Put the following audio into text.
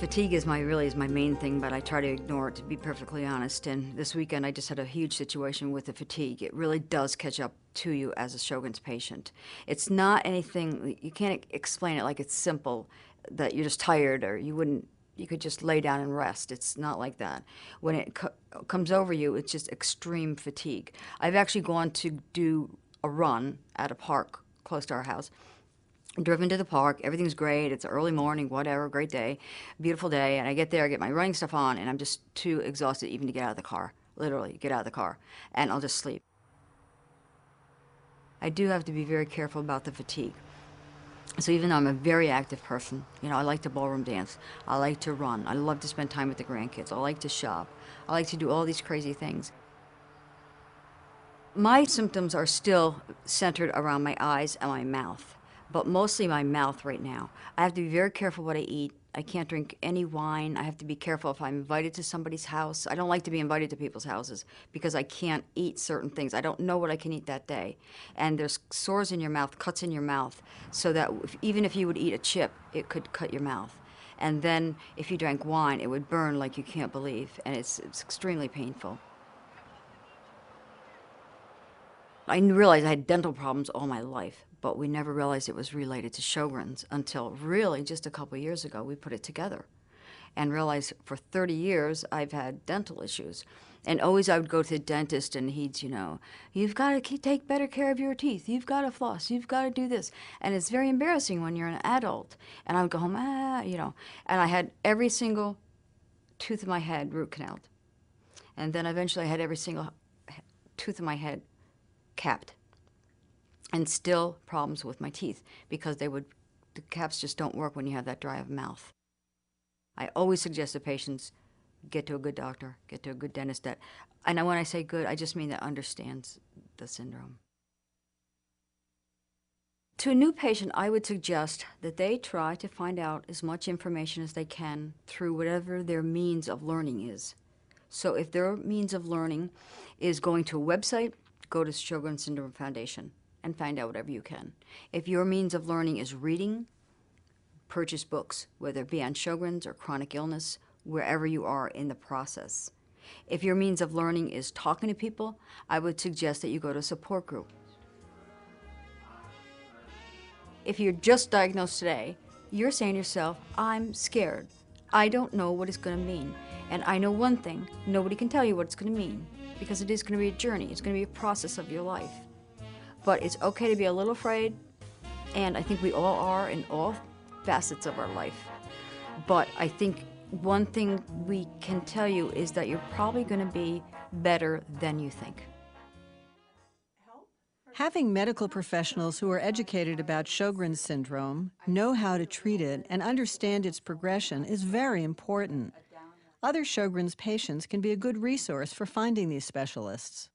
Fatigue is really is my main thing, but I try to ignore it, to be perfectly honest. And this weekend I just had a huge situation with the fatigue. It really does catch up to you as a Sjögren's patient. It's not anything, you can't explain it like it's simple, that you're just tired or you could just lay down and rest. It's not like that. When it comes over you, it's just extreme fatigue. I've actually gone to do a run at a park close to our house. Driven to the park, everything's great, it's early morning, whatever, great day, beautiful day, and I get there, I get my running stuff on, and I'm just too exhausted even to get out of the car, literally get out of the car, and I'll just sleep. I do have to be very careful about the fatigue. So even though I'm a very active person, you know, I like to ballroom dance, I like to run, I love to spend time with the grandkids, I like to shop, I like to do all these crazy things. My symptoms are still centered around my eyes and my mouth, but mostly my mouth right now. I have to be very careful what I eat. I can't drink any wine. I have to be careful if I'm invited to somebody's house. I don't like to be invited to people's houses because I can't eat certain things. I don't know what I can eat that day. And there's sores in your mouth, cuts in your mouth, so that even if you would eat a chip, it could cut your mouth. And then if you drank wine, it would burn like you can't believe, and it's extremely painful. I realized I had dental problems all my life, but we never realized it was related to Sjögren's until really just a couple of years ago we put it together and realized for 30 years I've had dental issues. And always I would go to the dentist and he'd, you know, you've got to take better care of your teeth, you've got to floss, you've got to do this. And it's very embarrassing when you're an adult. And I would go home, you know, and I had every single tooth in my head root canaled. And then eventually I had every single tooth in my head capped, and still problems with my teeth because the caps just don't work when you have that dry of mouth. I always suggest to patients, get to a good doctor, get to a good dentist and when I say good, I just mean that understands the syndrome. To a new patient, I would suggest that they try to find out as much information as they can through whatever their means of learning is. So if their means of learning is going to a website, go to Sjögren Syndrome Foundation and find out whatever you can. If your means of learning is reading, purchase books, whether it be on Sjögren's or chronic illness, wherever you are in the process. If your means of learning is talking to people, I would suggest that you go to a support group. If you're just diagnosed today, you're saying to yourself, I'm scared. I don't know what it's going to mean. And I know one thing, nobody can tell you what it's going to mean, because it is going to be a journey. It's going to be a process of your life. But it's okay to be a little afraid, and I think we all are in all facets of our life. But I think one thing we can tell you is that you're probably going to be better than you think. Having medical professionals who are educated about Sjögren's syndrome, know how to treat it, and understand its progression is very important. Other Sjögren's patients can be a good resource for finding these specialists.